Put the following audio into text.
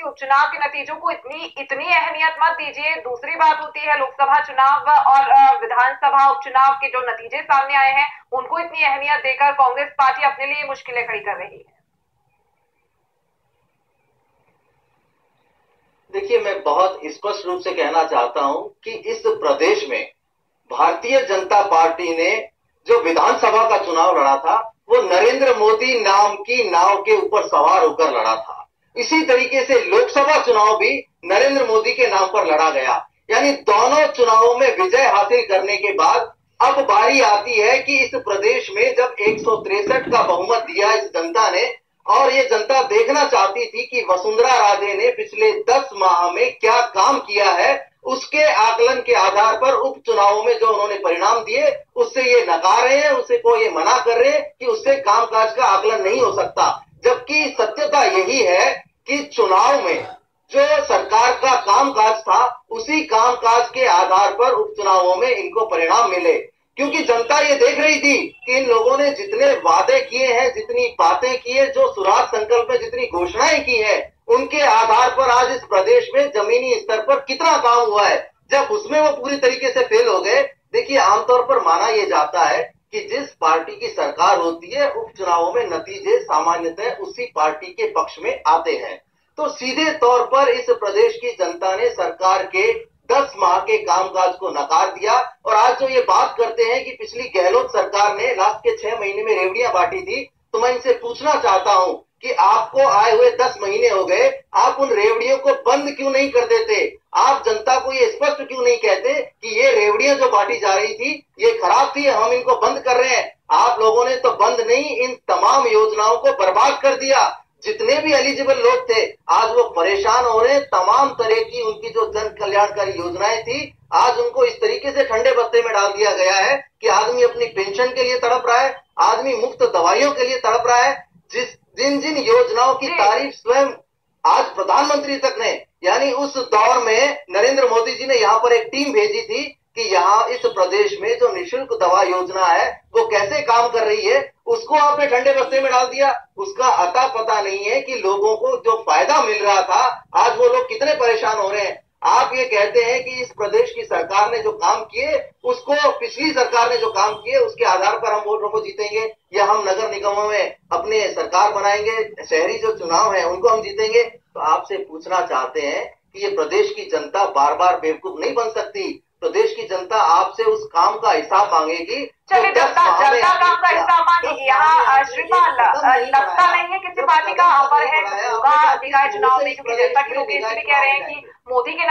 कि उपचुनाव के नतीजों को इतनी इतनी अहमियत मत दीजिए। दूसरी बात होती है लोकसभा चुनाव और विधानसभा उपचुनाव के जो नतीजे सामने आए हैं उनको इतनी अहमियत देकर कांग्रेस पार्टी अपने लिए मुश्किलें खड़ी कर रही है। देखिए, मैं बहुत स्पष्ट रूप से कहना चाहता हूं कि इस प्रदेश में भारतीय जनता पार्टी ने जो विधानसभा का चुनाव लड़ा था वो नरेंद्र मोदी नाम की नाव के ऊपर सवार होकर लड़ा था। इसी तरीके से लोकसभा चुनाव भी नरेंद्र मोदी के नाम पर लड़ा गया। यानी दोनों चुनावों में विजय हासिल करने के बाद अब बारी आती है कि इस प्रदेश में जब 163 का बहुमत दिया इस जनता ने, और ये जनता देखना चाहती थी कि वसुंधरा राजे ने पिछले 10 माह में क्या काम किया है, उसके आकलन के आधार पर उपचुनावों में जो उन्होंने परिणाम दिए उससे ये नकार रहे हैं, उससे को ये मना कर रहे हैं कि उससे कामकाज का आकलन नहीं हो सकता। जबकि सत्यता यही है कि चुनाव में जो सरकार का कामकाज था उसी कामकाज के आधार पर उपचुनावों में इनको परिणाम मिले। क्योंकि जनता ये देख रही थी कि इन लोगों ने जितने वादे किए हैं, जितनी बातें की है, जो सुराज संकल्प में जितनी घोषणाएं की है, उनके आधार पर आज इस प्रदेश में जमीनी स्तर पर कितना काम हुआ है, जब उसमें वो पूरी तरीके से फेल हो गए। देखिए, आमतौर पर माना यह जाता है कि जिस पार्टी की सरकार होती है उपचुनावों में नतीजे सामान्यतः उसी पार्टी के पक्ष में आते हैं। तो सीधे तौर पर इस प्रदेश की जनता ने सरकार के 10 माह के कामकाज को नकार दिया। और आज जो ये बात करते हैं कि पिछली गहलोत सरकार ने लास्ट के 6 महीने में रेवड़ियां बांटी थी, तो मैं इनसे पूछना चाहता हूं कि आपको आए हुए 10 महीने हो गए, आप उन रेवड़ियों को बंद क्यों नहीं कर देते? आप जनता को ये स्पष्ट क्यों नहीं कहते कि ये रेवड़ियां जो बांटी जा रही थी ये खराब थी, हम इनको बंद कर रहे हैं? आप लोगों ने तो बंद नहीं, इन तमाम योजनाओं को बर्बाद कर दिया। जितने भी एलिजिबल लोग थे आज वो परेशान हो रहे हैं। तमाम तरह की उनकी जो जन कल्याणकारी योजनाएं थी आज उनको इस तरीके से ठंडे बस्ते में डाल दिया गया है कि आदमी अपनी पेंशन के लिए तड़प रहा है, आदमी मुफ्त दवाइयों के लिए तड़प रहा है। जिन जिन योजनाओं की तारीफ स्वयं आज प्रधानमंत्री तक ने, यानी उस दौर में नरेंद्र मोदी जी ने यहाँ पर एक टीम भेजी थी कि यहाँ इस प्रदेश में जो निःशुल्क दवा योजना है वो कैसे काम कर रही है, उसको आपने ठंडे बस्ते में डाल दिया। उसका अता पता नहीं है कि लोगों को जो फायदा मिल रहा था आज वो लोग कितने परेशान हो रहे हैं। आप ये कहते हैं कि इस प्रदेश की सरकार ने जो काम किए उसको, पिछली सरकार ने जो काम किए उसके आधार पर हम वोटों को जीतेंगे, या हम नगर निगमों में अपने सरकार बनाएंगे, शहरी जो चुनाव है उनको हम जीतेंगे। तो आपसे पूछना चाहते हैं कि ये प्रदेश की जनता बार बार बेवकूफ नहीं बन सकती। प्रदेश की जनता आपसे उस काम का हिसाब मांगेगी। चलिए, जनता काम का हिसाब मांगेगी। यहाँ श्रीपाल, लगता नहीं है किसी पार्टी का अपर है होगा निकाय चुनाव में, क्योंकि जैसा कि लोग ये भी कह रहे हैं कि मोदी के